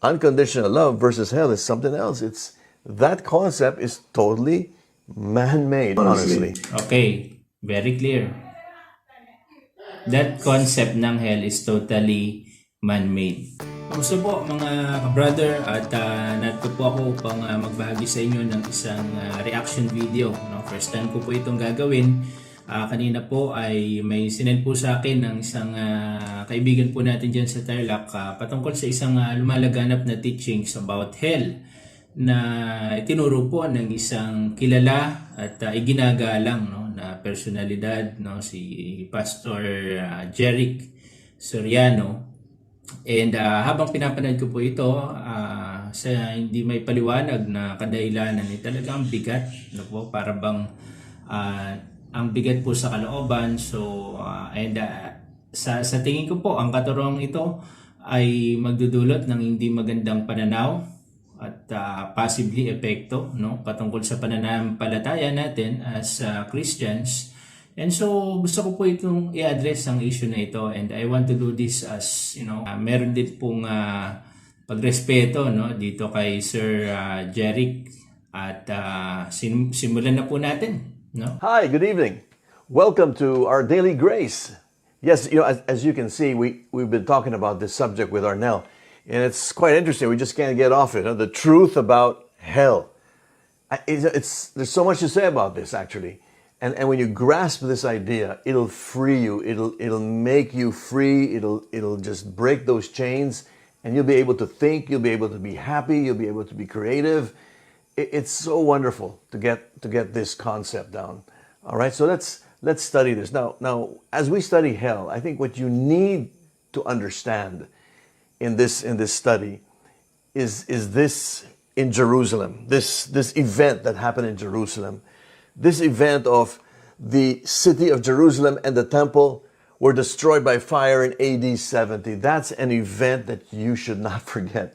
unconditional love versus hell is something else. It's that concept is totally man-made, honestly. Okay, very clear. That concept ng hell is totally man-made. Gusto po mga kabrother at narito po ako upang magbahagi sa inyo ng isang reaction video. No? First time ko po itong gagawin. Kanina po ay may sinend po sa akin ng isang kaibigan po natin dyan sa Tarlac patungkol sa isang lumalaganap na teachings about hell na itinuro po ng isang kilala at iginagalang na personalidad, si Pastor Jeric Soriano. And habang pinapanood ko po ito, sa hindi may paliwanag na kadahilanan, talagang bigat, para bang ang bigat po sa kalooban. So sa tingin ko po, ang katuruan ito ay magdudulot ng hindi magandang pananaw at possibly epekto patungkol sa pananampalataya natin as Christians. And so gusto ko po itong i-address ang issue na ito, and I want to do this as meron din pong pagrespeto dito kay Sir Jeric at simulan na po natin. Hi, good evening. Welcome to our daily grace. Yes, as you can see, we've been talking about this subject with Arnel, and it's quite interesting. We just can't get off it. The truth about hell. There's so much to say about this, actually. And when you grasp this idea, it'll free you. It'll make you free. It'll just break those chains, and you'll be able to think. You'll be able to be happy. You'll be able to be creative. It's so wonderful to get this concept down. All right, so let's study this now. As we study hell, I think what you need to understand in this study is this in Jerusalem. This event that happened in Jerusalem. This event of the city of Jerusalem and the temple were destroyed by fire in AD 70. That's an event that you should not forget.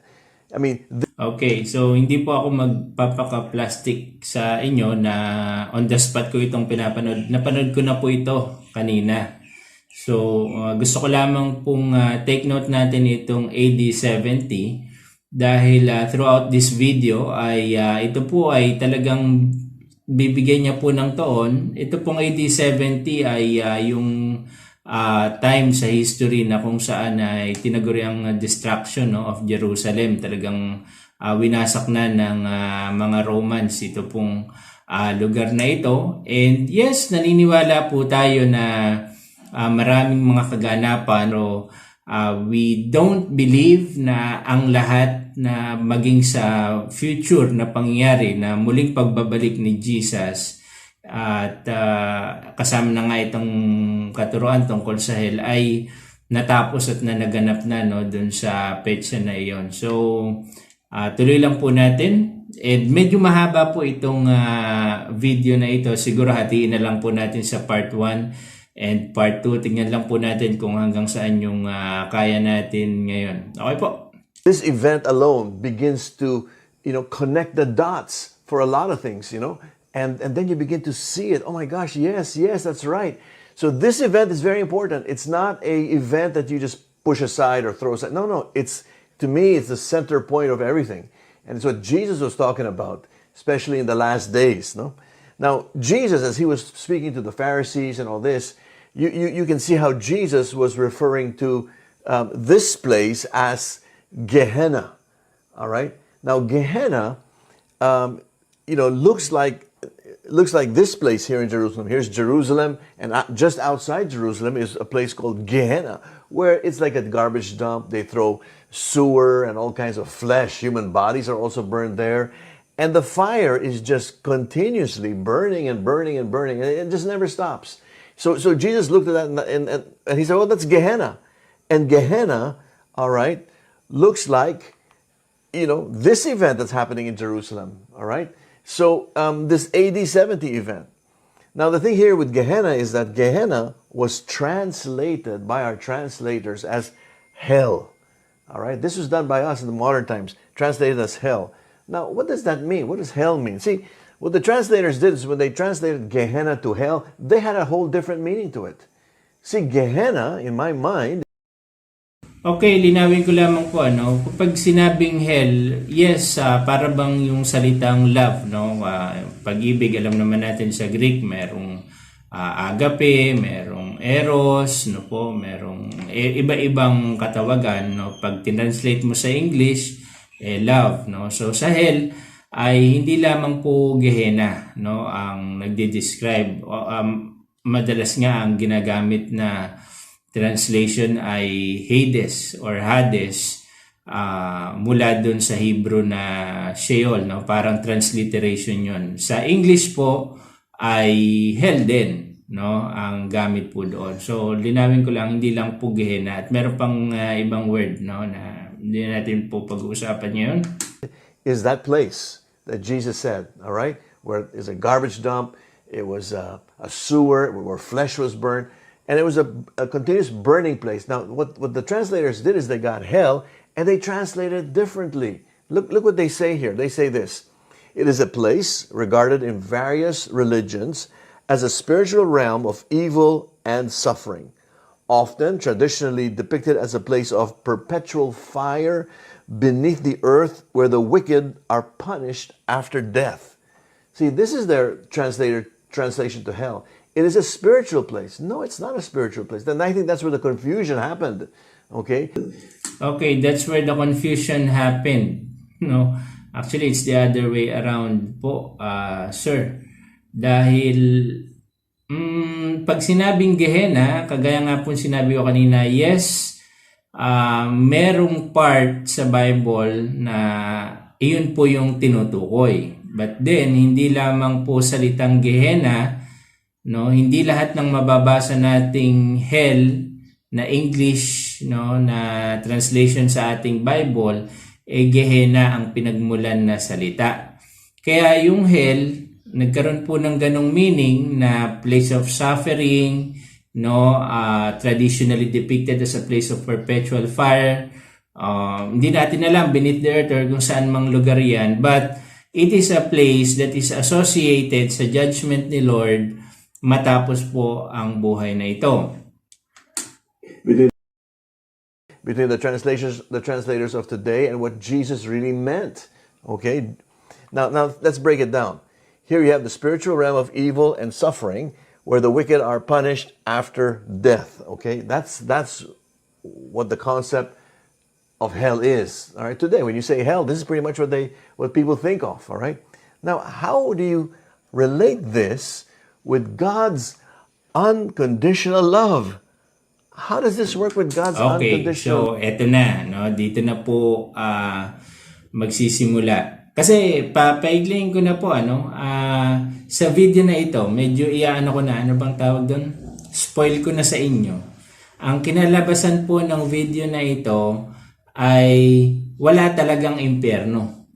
I mean, okay, so hindi po ako magpapaka-plastic sa inyo na on the spot ko itong pinapanood. Napanood ko na po ito kanina. So, gusto ko lamang pong take note natin itong AD 70 dahil throughout this video ay ito po ay talagang bibigyan niya po ng toon. Ito pong AD 70 ay yung time sa history na kung saan ay tinaguri ang destruction of Jerusalem. Talagang winasak na ng mga Romans ito pong lugar na ito. And yes, naniniwala po tayo na maraming mga kaganapan. We don't believe na ang lahat na maging sa future na pangyayari na muling pagbabalik ni Jesus at kasama na nga itong katuruan tungkol sa hell ay natapos at naganap na dun sa petsa na iyon. So tuloy lang po natin, and medyo mahaba po itong video na ito. Siguro hatiin na lang po natin sa part 1 and part 2. Tingnan lang po natin kung hanggang saan yung kaya natin ngayon. Okay po. This event alone begins to, connect the dots for a lot of things, and then you begin to see it. Oh my gosh, yes, that's right. So this event is very important. It's not a event that you just push aside or throw aside. No, to me, it's the center point of everything. And it's what Jesus was talking about, especially in the last days, no? Now, Jesus, as he was speaking to the Pharisees and all this, you can see how Jesus was referring to this place as Gehenna. All right. Now, Gehenna, looks like this place here in Jerusalem. Here's Jerusalem, and just outside Jerusalem is a place called Gehenna, where it's like a garbage dump. They throw sewer and all kinds of flesh. Human bodies are also burned there. And the fire is just continuously burning and burning and burning. And it just never stops. So Jesus looked at that and he said, well, that's Gehenna. And Gehenna, all right, looks like, this event that's happening in Jerusalem, all right? So this AD 70 event. Now the thing here with Gehenna is that Gehenna was translated by our translators as hell. All right, this was done by us in the modern times, translated as hell. Now, what does that mean? What does hell mean? See, what the translators did is when they translated Gehenna to hell, they had a whole different meaning to it. See, Gehenna, in my mind... Okay, linawin ko lamang po kapag sinabing hell, yes, para bang yung salitang love, no? Pag-ibig, alam naman natin sa Greek, merong agape, merong eros, no po, merong iba-ibang katawagan, no? Pag tinranslate mo sa English, love, no? So sa hell ay hindi lamang po Gehenna, no, ang nagde-describe. Madalas nga ang ginagamit na translation ay Hades or Hades, mula dun sa Hebrew na Sheol, no? Parang transliteration yun. Sa English po ay hell din, no? Ang gamit po doon. So linawin ko lang, hindi lang po Gehenna, at meron pang ibang word, no, na hindi natin po pag-uusapan ngayon. Is that place that Jesus said, all right, where it's a garbage dump, it was a sewer where flesh was burned, and it was a continuous burning place. Now, what the translators did is they got hell and they translated it differently. Look what they say here. They say this: it is a place regarded in various religions as a spiritual realm of evil and suffering, often traditionally depicted as a place of perpetual fire beneath the earth where the wicked are punished after death. See, this is their translation to hell. It is a spiritual place. No, it's not a spiritual place. Then I think that's where the confusion happened. Okay? Okay, that's where the confusion happened. No, actually, it's the other way around po, sir. Dahil pag sinabing Gehenna, kagaya nga po sinabi ko kanina, yes, merong part sa Bible na iyon po yung tinutukoy. But then, hindi lamang po salitang Gehenna, no, hindi lahat ng mababasa nating hell na English, no, na translation sa ating Bible Gehenna ang pinagmulan na salita. Kaya yung hell nagkaroon po ng ganong meaning na place of suffering, no, traditionally depicted as a place of perpetual fire. Hindi natin alam beneath the earth or kung saan mang lugar yan, but it is a place that is associated sa judgment ni Lord matapos po ang buhay na ito. Between the translators of today and what Jesus really meant. Okay? Now let's break it down. Here you have the spiritual realm of evil and suffering where the wicked are punished after death. Okay? That's what the concept of hell is. All right? Today, when you say hell, this is pretty much what people think of. All right? Now, how do you relate this with God's unconditional love? How does this work with God's unconditional? So eto na, no? Dito na po magsisimula. Kasi papaiglayin ko na po sa video na ito, medyo iyaano ko na, ano bang tawag doon? Spoil ko na sa inyo. Ang kinalabasan po ng video na ito ay wala talagang impyerno.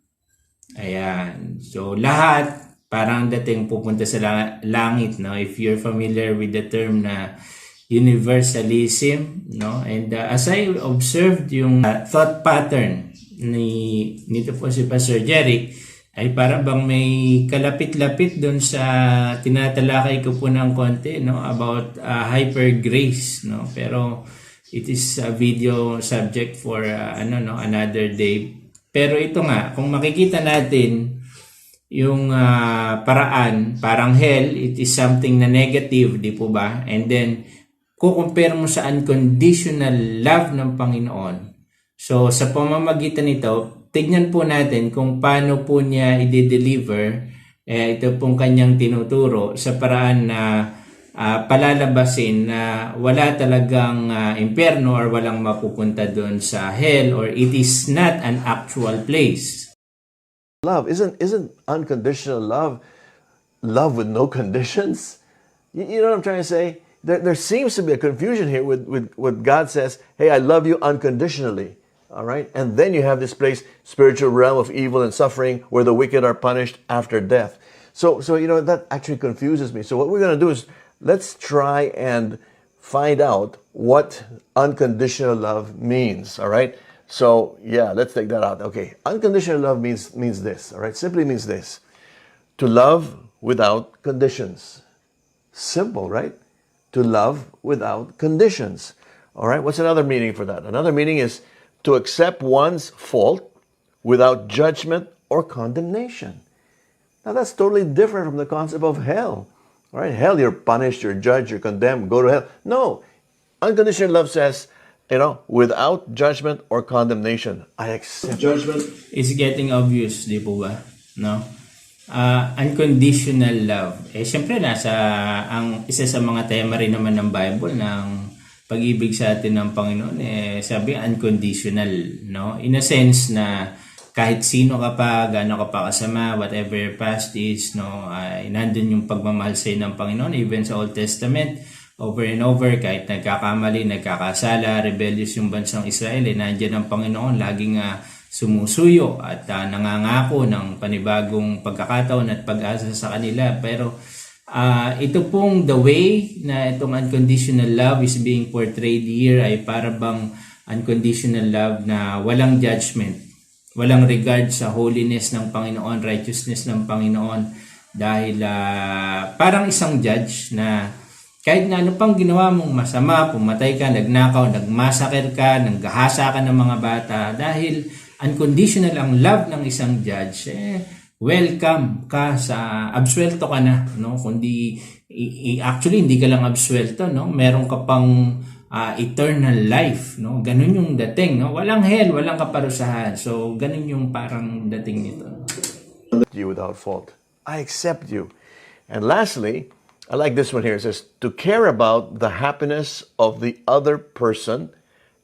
Ayan. So lahat parang dating pupunta sa langit, no? If you're familiar with the term na universalism, no? And as I observed yung thought pattern nito po si Pastor Jeric, ay para bang may kalapit-lapit doon sa tinatalakay ko po ng konti, no, about HYPERGRACE, no? Pero it is a video subject for another day. Pero ito nga, kung makikita natin yung paraan, parang hell, it is something na negative, di po ba? And then kukumpare mo sa unconditional love ng Panginoon. So sa pamamagitan nito, tignan po natin kung paano po niya i-deliver ito pong kanyang tinuturo sa paraan na palalabasin na wala talagang impyerno or walang mapupunta doon sa hell, or it is not an actual place. Love isn't unconditional love with no conditions. You know what I'm trying to say? There seems to be a confusion here with what God says, hey, I love you unconditionally. All right? And then you have this place, spiritual realm of evil and suffering, where the wicked are punished after death. So that actually confuses me. So what we're going to do is, let's try and find out what unconditional love means. All right? So yeah, let's take that out. Okay. Unconditional love means this. All right? Simply means this: to love without conditions. Simple, right? To love without conditions. All right, what's another meaning for that? Another meaning is to accept one's fault without judgment or condemnation. Now that's totally different from the concept of hell. All right, hell, you're punished, you're judged, you're condemned, go to hell. No, unconditional love says, without judgment or condemnation, I accept. Judgment is getting obvious, di po ba? No? Unconditional love. Siyempre, isa sa mga tema rin naman ng Bible ng pag-ibig sa atin ng Panginoon, sabi unconditional, no? In a sense na kahit sino ka pa, gaano ka pa kasama, whatever your past is, no, nandun yung pagmamahal sa'yo ng Panginoon, even sa Old Testament, over and over, kahit nagkakamali, nagkakasala, rebellious yung bansang Israel, nandiyan ang Panginoon, laging sumusuyo at nangangako ng panibagong pagkakataon at pag-asa sa kanila. Pero ito pong the way na itong unconditional love is being portrayed here ay para bang unconditional love na walang judgment, walang regard sa holiness ng Panginoon, righteousness ng Panginoon, dahil parang isang judge na kahit na ano pang ginawa mong masama, pumatay ka, nagnakaw, nagmasakit ka, nanggahasa ka ng mga bata, dahil unconditional ang love ng isang judge, welcome ka sa, absuelto ka na, no? Kundi, actually, hindi ka lang absuelto, no? Meron ka pang eternal life, no? Ganun yung dating, no? Walang hell, walang kaparusahan. So, ganun yung parang dating nito. You without fault. I accept you. And lastly, I like this one here. It says, to care about the happiness of the other person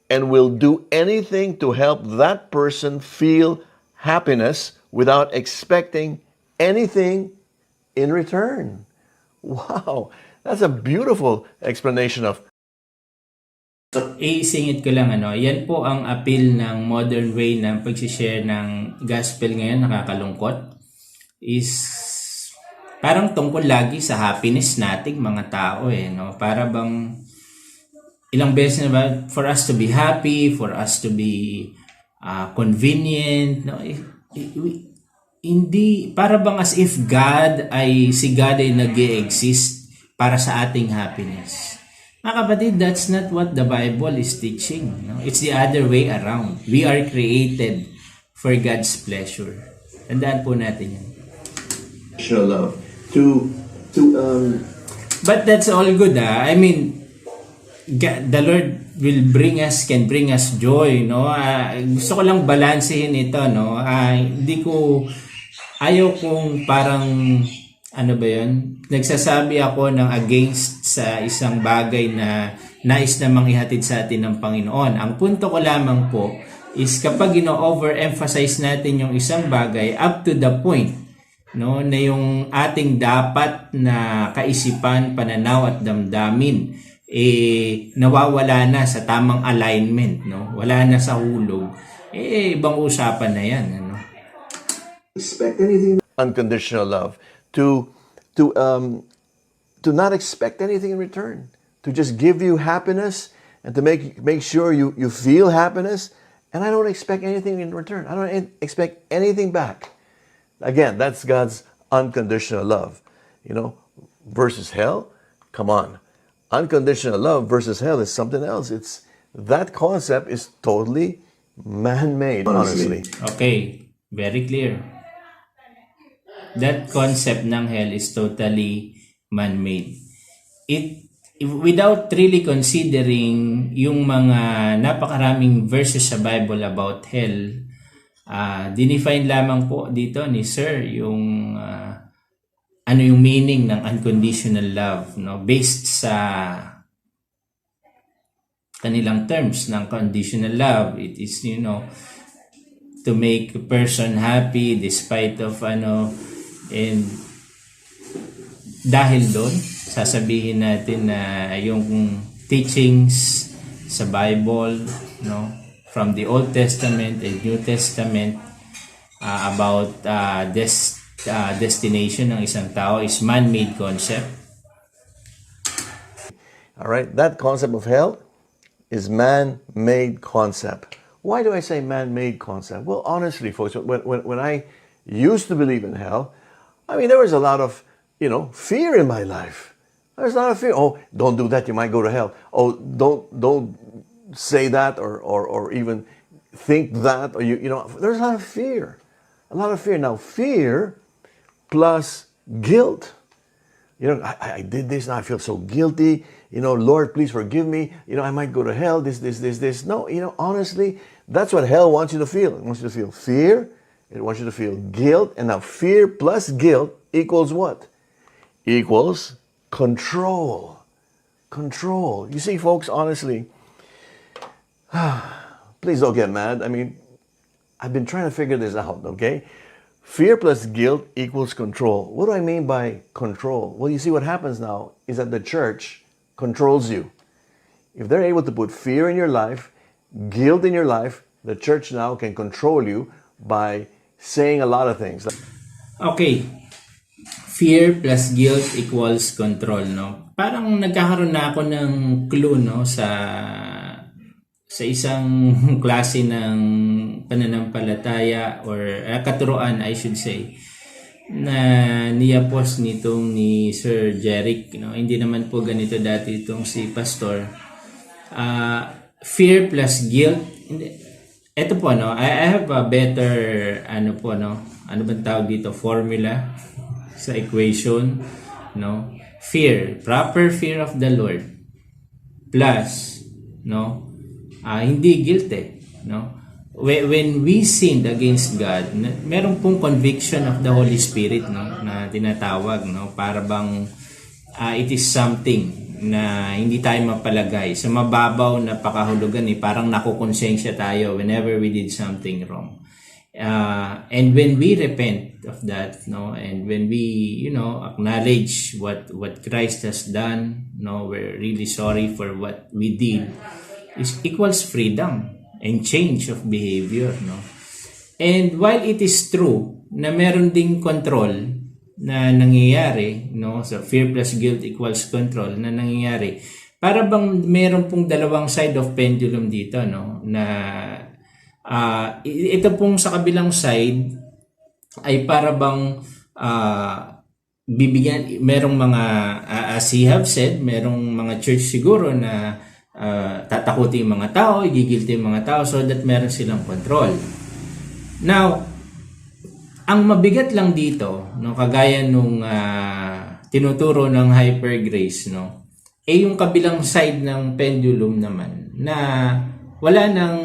and will do anything to help that person feel happiness without expecting anything in return. Wow, that's a beautiful explanation of. Isingit ko lang, yan po ang appeal ng modern way ng pag-share ng gospel ngayon, nakakalungkot, is parang tungkol lagi sa happiness nating mga tao, no? Para bang ilang beses na ba, for us to be happy, for us to be convenient, no? Hindi, para bang as if si God ay nag-e-exist para sa ating happiness. Mga kapatid, that's not what the Bible is teaching, no? It's the other way around. We are created for God's pleasure. Tandaan po natin yan. Sure, love. But that's all good. I mean, God, the Lord can bring us joy, no? Gusto ko lang balansehin ito, no? Ayaw kong parang, ano ba yun? Nagsasabi ako ng against sa isang bagay na nais namang ihatid sa atin ng Panginoon. Ang punto ko lamang po is kapag overemphasize natin yung isang bagay up to the point, no, na yung ating dapat na kaisipan, pananaw at damdamin nawawala na sa tamang alignment, no? Wala na sa hulog. Ibang usapan na 'yan, ano? Expect anything. Unconditional love. To not expect anything in return. To just give you happiness and to make sure you feel happiness, and I don't expect anything in return. I don't expect anything back. Again, that's God's unconditional love. Versus hell, come on. Unconditional love versus hell is something else. That concept is totally man-made, honestly. Okay, very clear. That concept ng hell is totally man-made. Without really considering yung mga napakaraming verses sa Bible about hell, dinefine lamang po dito ni Sir yung ano yung meaning ng unconditional love, no? Based sa kanilang terms ng conditional love. It is, to make a person happy despite of and dahil doon, sasabihin natin na yung teachings sa Bible, no? From the Old Testament and New Testament about destination ng isang tao is man-made concept. All right, that concept of hell is man-made concept. Why do I say man-made concept? Well, honestly, folks, when I used to believe in hell, I mean, there was a lot of, fear in my life. There's not a fear. Oh, don't do that, you might go to hell. Oh, don't say that or even think that, or you know, there's a lot of fear. A lot of fear. Now, fear plus guilt. You know, I did this, now I feel so guilty. You know, Lord, please forgive me. You know, I might go to hell, this. No, you know, honestly, that's what hell wants you to feel. It wants you to feel fear. It wants you to feel guilt. And now fear plus guilt equals what? Equals control. Control. You see, folks, honestly, please don't get mad. I mean, I've been trying to figure this out, okay? Fear plus guilt equals control. What do I mean by control? Well, you see, what happens now is that the church controls you. If they're able to put fear in your life, guilt in your life, the church now can control you by saying a lot of things. Okay. Fear plus guilt equals control, no? Parang nagkakaroon na ako ng clue, no, sa isang klase ng pananampalataya or katuruan, I should say, na niyapos nitong ni Sir Jeric, no? Hindi naman po ganito dati itong si Pastor. Fear plus guilt. Ito po, no, I have a better ano bang tawag dito, formula sa equation, no? Fear, proper fear of the Lord plus, no, hindi guilt, no? When we sinned against God, meron pong conviction of the Holy Spirit, no, na tinatawag, no, para bang it is something na hindi tayo mapalagay sa mababaw na pakahulugan, parang nakukonsensya tayo whenever we did something wrong. And when we repent of that, no, and when we, you know, acknowledge what Christ has done, no, we're really sorry for what we did, it equals freedom and change of behavior, no. And while it is true na meron ding control na nangyayari, no, so fear plus guilt equals control na nangyayari, para bang meron pong dalawang side of pendulum dito, no, na ito pong sa kabilang side ay para bang bibigyan, merong mga as he have said, merong mga church siguro na tatakutin yung mga tao, igigilty yung mga tao so that meron silang control. Now, ang mabigat lang dito, no, kagaya nung tinuturo ng HYPERGRACE, no, yung kabilang side ng pendulum naman na wala nang,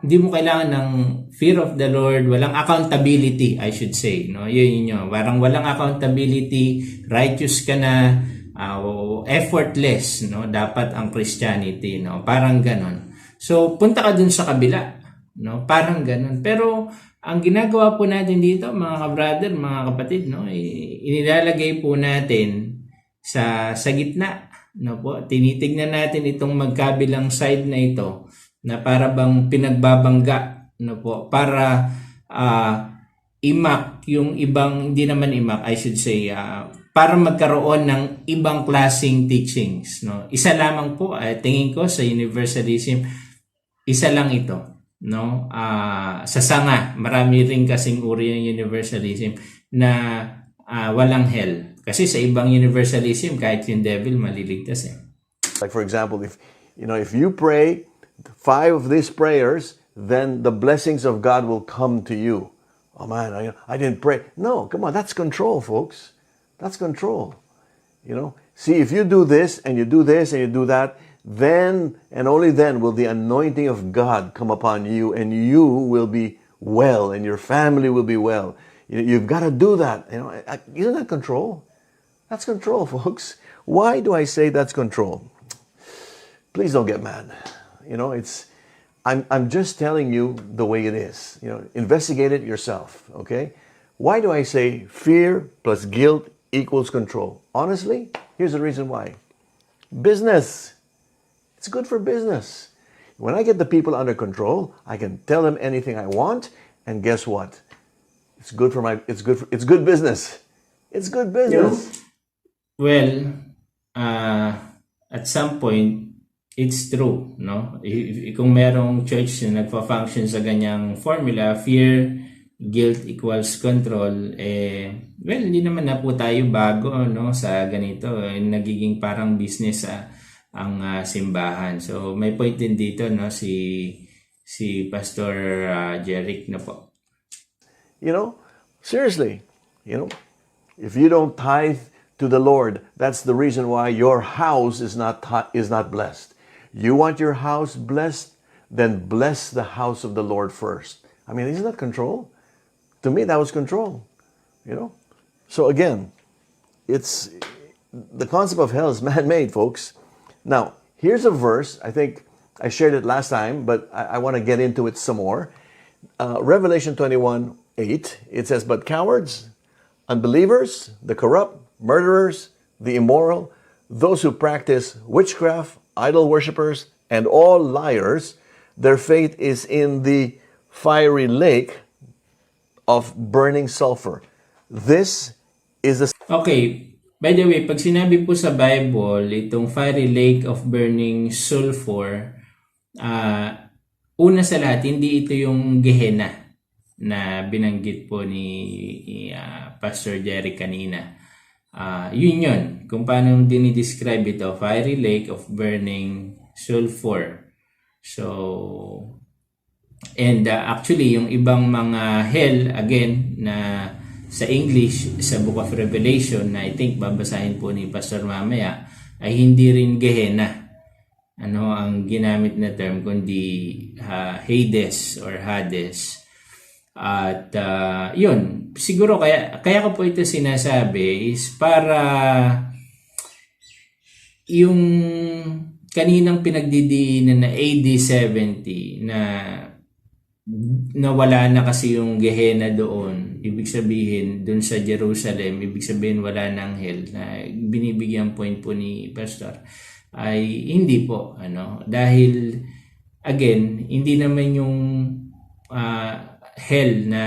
hindi mo kailangan ng fear of the Lord, walang accountability, I should say, no. Yun. Parang walang accountability, righteous ka na, effortless, no, dapat ang Christianity, no, parang ganon. So punta ka dun sa kabila, no, parang ganon. Pero ang ginagawa po natin dito, mga kabrother, mga kapatid, no, inilalagay po natin sa gitna, no po. Tinitignan natin itong magkabilang side na ito na para bang pinagbabangga, no po, para imak yung ibang, hindi naman imak, I should say, para magkaroon ng ibang klaseng teachings, no. Isa lamang po, tingin ko sa universalism, isa lang ito, no. Sa sanga, marami rin kasing uri ng universalism na walang hell. Kasi sa ibang universalism, kahit yung devil maliligtas . Like for example, if you pray 5 of these prayers, then the blessings of God will come to you. Oh man, I didn't pray. No, come on, that's control, folks. That's control. You know, see, if you do this and you do this and you do that, then and only then will the anointing of God come upon you, and you will be well, and your family will be well. You've got to do that. You know, isn't that control? That's control, folks. Why do I say that's control? Please don't get mad. You know, I'm just telling you the way it is. You know, investigate it yourself, okay? Why do I say fear plus guilt equals control? Honestly, here's the reason why. Business. It's good for business. When I get the people under control, I can tell them anything I want, and guess what? It's good good business. It's good business. Well, at some point, it's true, no? Kung merong church na nagfa-function sa ganyang formula, fear guilt equals control, well, hindi naman na po tayo bago, no, sa ganito. Nagiging parang business ang simbahan. So may point din dito, no, si Pastor Jeric na po. You know, seriously, you know, if you don't tithe to the Lord, that's the reason why your house is not blessed. You want your house blessed, then bless the house of the Lord first. I mean, isn't that control? To me, that was control, you know? So again, it's the concept of hell is man-made, folks. Now, here's a verse. I think I shared it last time, but I want to get into it some more. Revelation 21:8, it says, "But cowards, unbelievers, the corrupt, murderers, the immoral, those who practice witchcraft, idol worshippers, and all liars, their fate is in the fiery lake of burning sulfur." This is the... Okay, by the way, pag sinabi po sa Bible, itong fiery lake of burning sulfur, una sa lahat, hindi ito yung Gehenna na binanggit po ni Pastor Jerry kanina. Yun. Kung paano dinidescribe ito, fiery lake of burning sulfur. So, and actually, yung ibang mga hell, again, na sa English, sa Book of Revelation, na I think babasahin po ni Pastor mamaya, ay hindi rin Gehenna. Ano ang ginamit na term, kundi Hades or Hades. At yun, siguro kaya ko po ito sinasabi is para yung kaninang pinagdidiinan na AD 70 na nawala na kasi yung Gehenna doon, ibig sabihin doon sa Jerusalem, ibig sabihin wala nang hell, na binibigyan point po ni Pastor, ay hindi po, dahil again, hindi naman yung hell na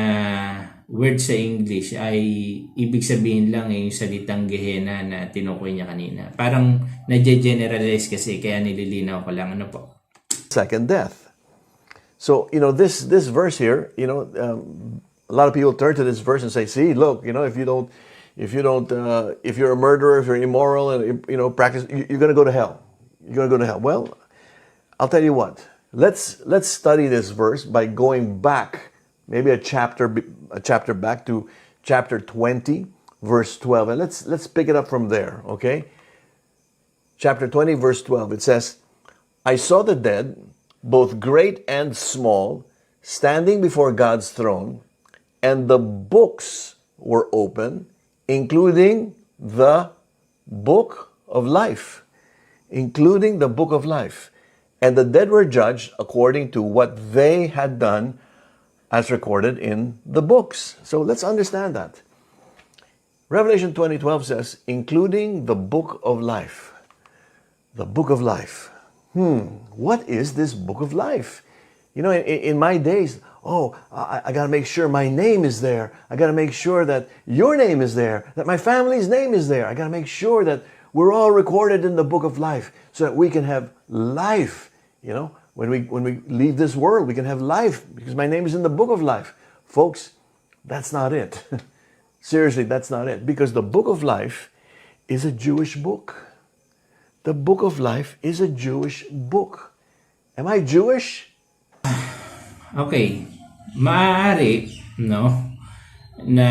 word sa English ay ibig sabihin lang yung salitang Gehenna na tinukoy niya kanina. Parang na-generalize kasi, kaya nililinaw ko lang, po. Second death. So, this verse here, a lot of people turn to this verse and say, see, look, if you're a murderer, if you're immoral, and practice, you're going to go to hell. You're going to go to hell. Well, I'll tell you what. Let's study this verse by going back, maybe a chapter back to chapter 20, verse 12, and let's pick it up from there. Okay, chapter 20, verse 12. It says, "I saw the dead, both great and small, standing before God's throne, and the books were open, including the book of life." Including the book of life. "And the dead were judged according to what they had done, as recorded in the books." So let's understand that. Revelation 20:12 says, including the book of life. The book of life. What is this book of life? In my days, I got to make sure my name is there. I got to make sure that your name is there, that my family's name is there. I got to make sure that we're all recorded in the book of life so that we can have life. When we leave this world, we can have life because my name is in the book of life. Folks, that's not it. Seriously, that's not it. Because the book of life is a Jewish book. The book of life is a Jewish book. Am I Jewish? Okay. Maaari, na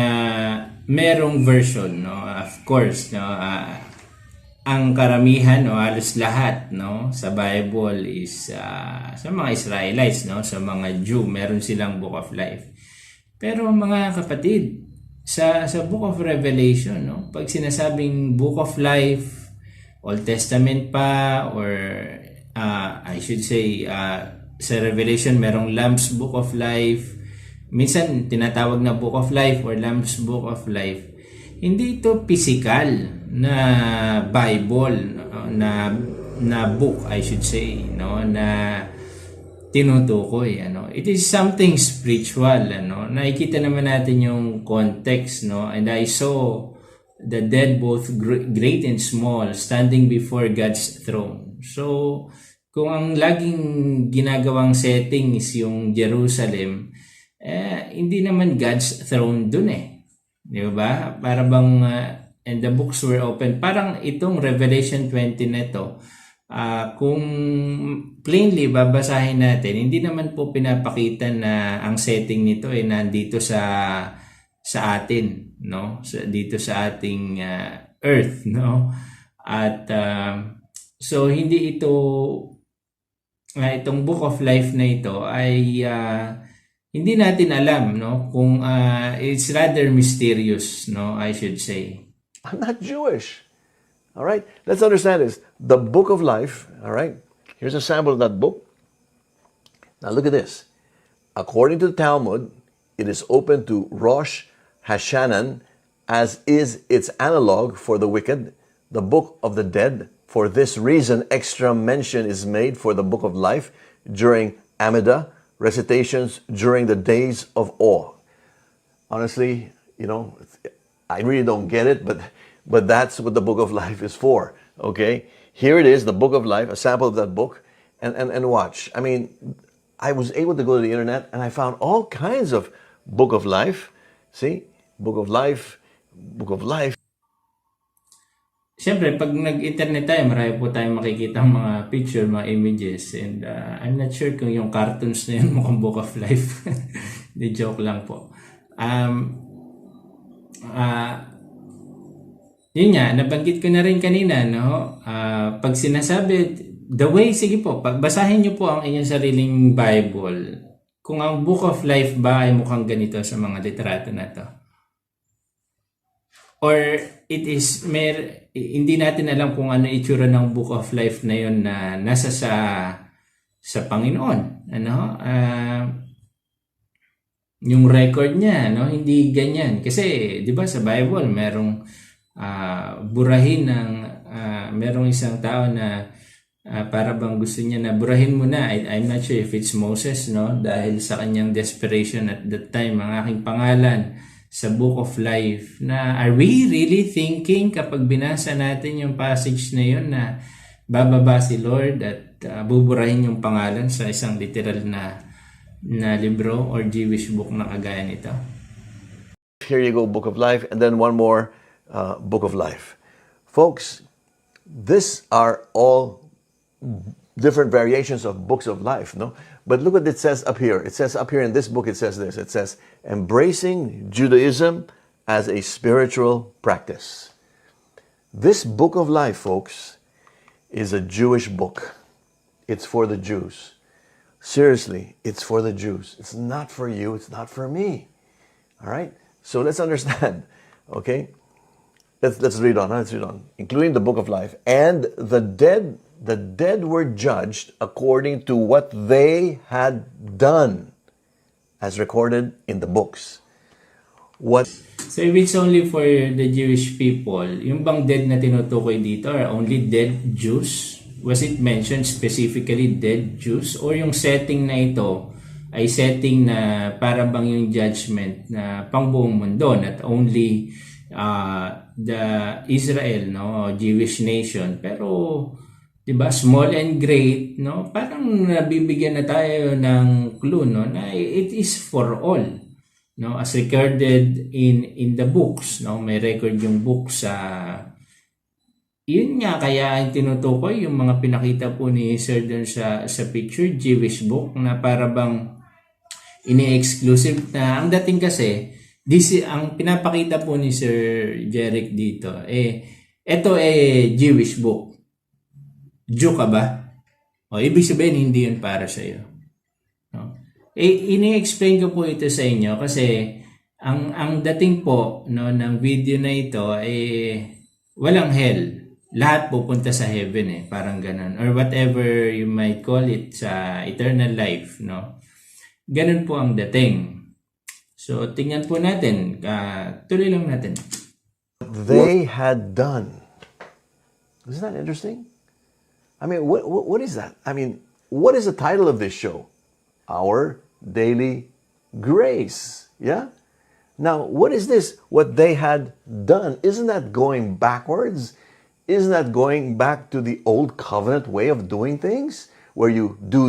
merong version, of course, ang karamihan, halos lahat, sa Bible is sa mga Israelites, sa mga Jew, meron silang book of life. Pero mga kapatid, sa book of Revelation, pag sinasabing book of life, Old Testament pa, or I should say sa Revelation merong Lamb's book of life, minsan tinatawag na book of life or Lamb's book of life. Hindi ito physical na Bible, na book, I should say, na tinutukoy. It is something spiritual. Nakikita naman natin yung context. And I saw the dead, both great and small, standing before God's throne. So, kung ang laging ginagawang setting is yung Jerusalem, hindi naman God's throne dun eh. Di ba? Para bang and the books were open. Parang itong Revelation 20 na ito, kung plainly babasahin natin, hindi naman po pinapakita na ang setting nito ay nandito sa atin, no? Dito sa ating earth, no? At so hindi ito itong Book of Life na ito ay hindi natin alam, no? Kung it's rather mysterious, no? I should say. I'm not Jewish. All right? Let's understand this. The Book of Life, all right? Here's a sample of that book. Now look at this. According to the Talmud, it is open to Rosh Hashanah, as is its analog for the wicked, the Book of the Dead. For this reason, extra mention is made for the Book of Life during Amida, recitations during the days of awe. Honestly, you know, I really don't get it, but that's what the Book of Life is for, okay? Here it is, the Book of Life, a sample of that book, and watch. I mean, I was able to go to the internet and I found all kinds of Book of Life. See? Book of Life, Book of Life. Siyempre, pag nag-internet tayo, marami po tayong makikita mga picture, mga images. And I'm not sure kung yung cartoons na yun mukhang Book of Life. Di joke lang po. Yun nga, nabanggit ko na rin kanina, no? Pag sinasabi, the way, sige po, basahin nyo po ang inyong sariling Bible. Kung ang Book of Life ba ay mukhang ganito sa mga litrato na to. Or it is, hindi natin alam kung ano itsura ng Book of Life na yun na nasa sa Panginoon. Ano? Yung record niya, no? Hindi ganyan. Kasi, di ba sa Bible, merong burahin ng merong isang tao na para bang gusto niya na burahin mo na. I'm not sure if it's Moses, no? Dahil sa kanyang desperation at that time, ang aking pangalan sa Book of Life. Na are we really thinking kapag binasa natin yung passage na yun na bababa si Lord at buburahin yung pangalan sa isang literal na libro or Jewish book na kagaya nito? Here you go, Book of Life, and then one more Book of Life. Folks, these are all different variations of books of life, no? But look what it says up here. It says up here in this book, it says this. It says, embracing Judaism as a spiritual practice. This Book of Life, folks, is a Jewish book. It's for the Jews. Seriously, it's for the Jews. It's not for you. It's not for me. All right? So let's understand, okay? Let's read on. Let's read on. Including the Book of Life. And the dead were judged according to what they had done, as recorded in the books. So if it's only for the Jewish people, yung bang dead na tinutukoy dito are only dead Jews? Was it mentioned specifically dead Jews? Or yung setting na ito ay setting na para bang yung judgment na pangbuong mundo, not only the Israel, no, Jewish nation, pero 'di ba, small and great, no? Parang nabibigyan na tayo ng clue, no, na it is for all, no, as recorded in the books, no? May record yung book sa yun nga, kaya ang tinutukoy yung mga pinakita po ni Sir dun sa picture, Jewish book, na para bang ini-exclusive na ang dating kasi ang pinapakita po ni Sir Jeric dito, ito Jewish book. Jew ka ba? O, ibig sabihin, hindi yun para sa iyo. No? Ini-explain ko po ito sa inyo kasi ang dating po, no, ng video na ito walang hell. Lahat pupunta sa heaven parang ganun. Or whatever you might call it, sa eternal life, no? Ganun po ang dating. So, tingnan po natin. Tuloy lang natin. They had done. Isn't that interesting? I mean, what is that? I mean, what is the title of this show? Our Daily Grace. Yeah? Now, what is this? What they had done. Isn't that going backwards? Isn't that going back to the old covenant way of doing things? Where you do.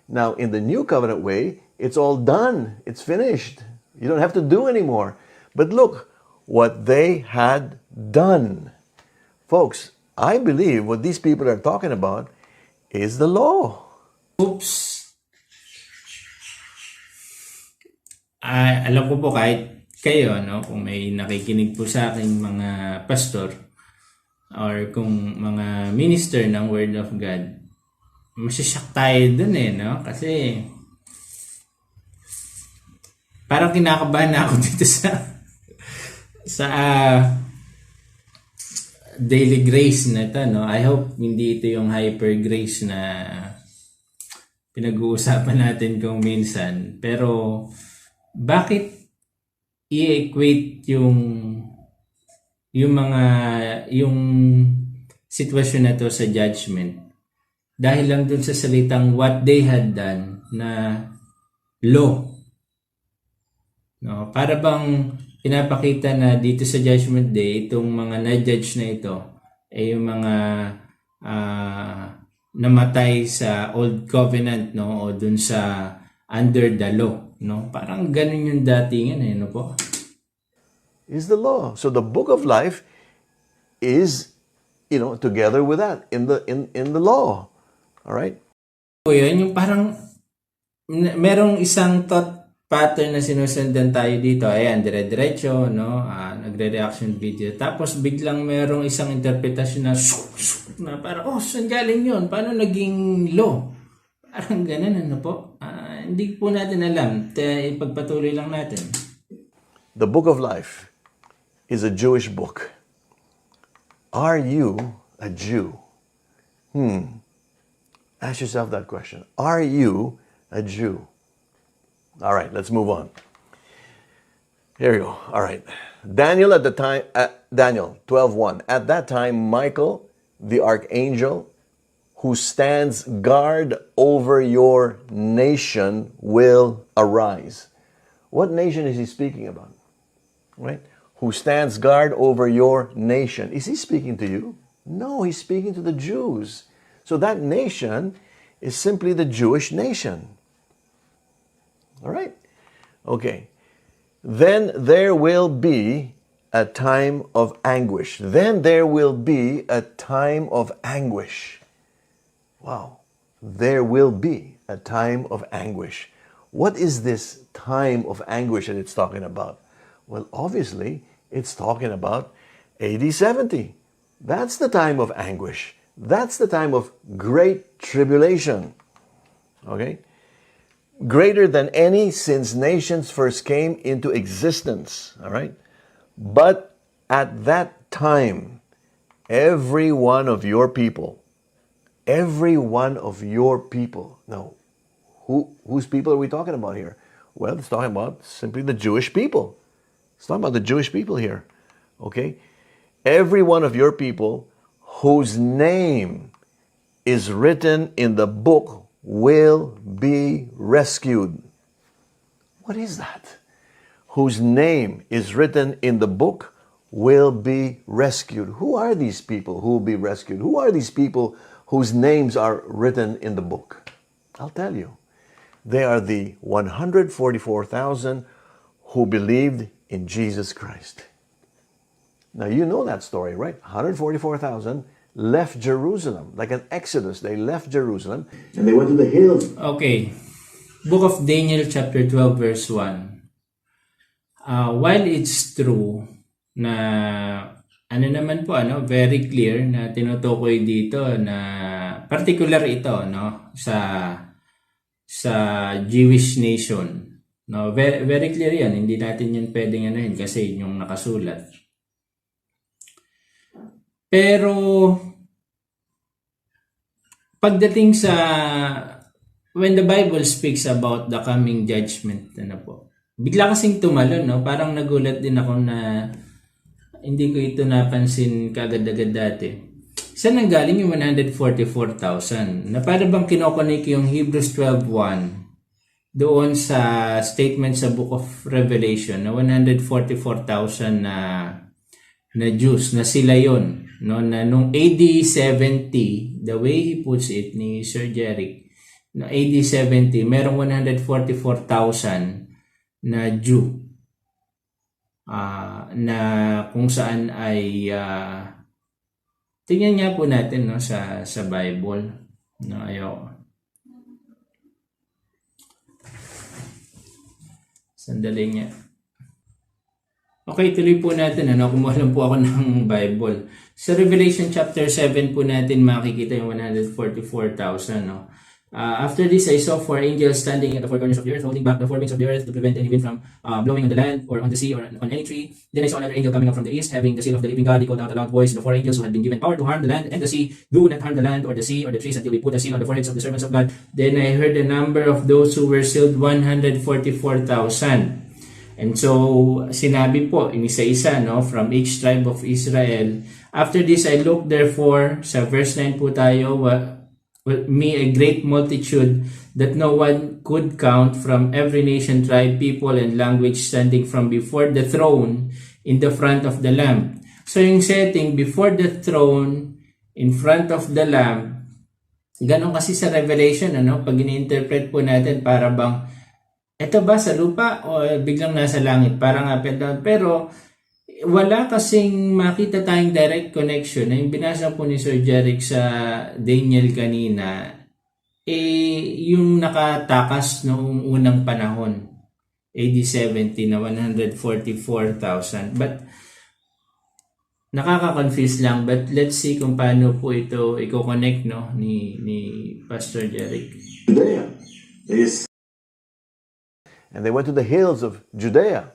Now, in the new covenant way, It's all done. It's finished. You don't have to do anymore. But look what they had done. Folks, I believe what these people are talking about is the law. Oops. Alam ko po kahit kayo, no, kung may nakikinig po sa aking mga pastor or kung mga minister ng Word of God, masasyak tayo dun no? Kasi parang kinakabahan na ako dito sa daily grace na ito, no? I hope hindi ito yung hyper grace na pinag-uusapan natin kung minsan. Pero bakit i-equate yung sitwasyon na to sa judgment dahil lang dun sa salitang what they had done na law, no? Para bang pinapakita na dito sa judgment day itong mga na-judge na ito ay yung mga namatay sa old covenant, no, o dun sa under the law, no? Parang ganun yung datingan no po? Is the law. So the book of life is, together with that in the law. All right? So yun, yung parang merong isang thought pattern na sinusundan tayo dito. Ayan, dire-diretso, no? Nagre-reaction video. Tapos biglang merong isang interpretasyon na parang, saan galing yun? Paano naging law? Parang ganun, po? Hindi po natin alam. Ipagpatuloy lang natin. The book of life is a Jewish book. Are you a Jew? Ask yourself that question. Are you a Jew? All right, let's move on. Here we go. All right. Daniel 12:1. At that time, Michael, the archangel, who stands guard over your nation, will arise. What nation is he speaking about? Right? Who stands guard over your nation. Is he speaking to you? No, he's speaking to the Jews. So that nation is simply the Jewish nation. All right? Okay. Then there will be a time of anguish. Then there will be a time of anguish. Wow. There will be a time of anguish. What is this time of anguish that it's talking about? Well, obviously, it's talking about AD 70. That's the time of anguish. That's the time of great tribulation. Okay? Greater than any since nations first came into existence. All right? But at that time, every one of your people, now, whose people are we talking about here? Well, it's talking about simply the Jewish people. It's talking about the Jewish people here. Okay? Every one of your people whose name is written in the book will be rescued. What is that? Whose name is written in the book will be rescued. Who are these people who will be rescued? Who are these people whose names are written in the book? I'll tell you. They are the 144,000 who believed in Jesus Christ. Now, you know that story, right? 144,000 left Jerusalem. Like an exodus, they left Jerusalem and they went to the hills. Okay. Book of Daniel chapter 12 verse 1. While it's true na naman po very clear na tinutukoy dito na particular ito sa Jewish nation. No, very, very clear 'yan. Hindi natin 'yan pwedeng kasi yung nakasulat. Pero pagdating sa when the Bible speaks about the coming judgment, bigla kasing tumalon, parang nagulat din ako na hindi ko ito napansin kagad-agad dati. Saan nanggaling yung 144,000? Na para bang kinokonek yung Hebrews 12:1 doon sa statement sa Book of Revelation na 144,000 na Jews, na sila yon, na nung AD 70, the way he puts it ni Sir Jeric, no, AD 70, merong 144,000 na Jew na kung saan ay tingnan nga po natin, no, sa Bible, no, sandali nga. Okay, tuloy po natin, kumuha lang po ako ng Bible. Sa Revelation chapter 7 po natin makikita yung 144,000, no. After this, I saw 4 angels standing at the 4 corners of the earth, holding back the 4 winds of the earth to prevent any wind from blowing on the land or on the sea or on any tree. Then I saw another angel coming up from the east, having the seal of the living God. He called out a loud voice, the 4 angels who had been given power to harm the land and the sea, do not harm the land or the sea or the trees until we put a seal on the foreheads of the servants of God. Then I heard the number of those who were sealed, 144,000. And so, sinabi po, inisa-isa, no, from each tribe of Israel. After this, I looked therefore, sa verse 9 po tayo, me a great multitude that no one could count from every nation, tribe, people, and language standing from before the throne in the front of the Lamb. So yung setting, before the throne, in front of the Lamb, ganon kasi sa Revelation, pag ini-interpret po natin, para bang, eto ba sa lupa o biglang nasa langit? Parang up and down. Pero, wala kasing makita tayong direct connection na yung binasa po ni Sir Jeric sa Daniel kanina, yung nakatakas noong unang panahon, AD 70 na 144,000. But, nakaka-confuse lang, but let's see kung paano po ito i-connect, no, ni Pastor Jeric. Judea. And they went to the hills of Judea.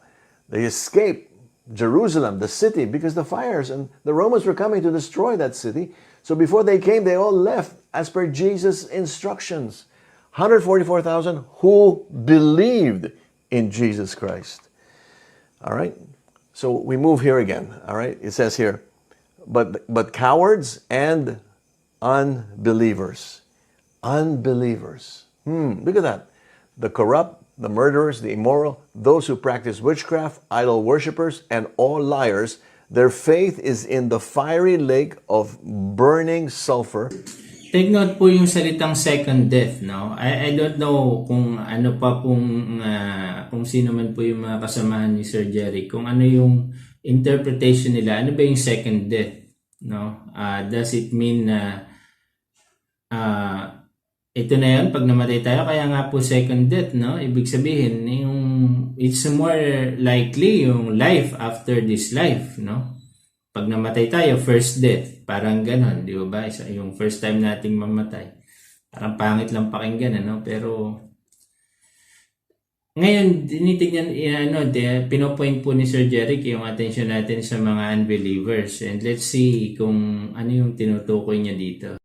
They escaped Jerusalem, the city, because the fires and the Romans were coming to destroy that city. So before they came, they all left as per Jesus' instructions. 144,000 who believed in Jesus Christ. All right? So we move here again. All right? It says here, but cowards and unbelievers. Unbelievers. Look at that. The corrupt, the murderers, the immoral, those who practice witchcraft, idol worshippers, and all liars, their faith is in the fiery lake of burning sulfur. Take note po yung salitang second death, no? I don't know kung ano pa kung sino man po yung mga kasamahan ni Sir Jeric, kung ano yung interpretation nila, ano ba yung second death, no? Does it mean na ito na yun, pag namatay tayo, kaya nga po second death, no? Ibig sabihin, it's more likely yung life after this life, no? Pag namatay tayo, first death, parang ganon, di ba? Yung first time nating mamatay. Parang pangit lang pakinggan, Pero, ngayon, tinitignan, pinopoint po ni Sir Jeric yung attention natin sa mga unbelievers. And let's see kung ano yung tinutukoy niya dito.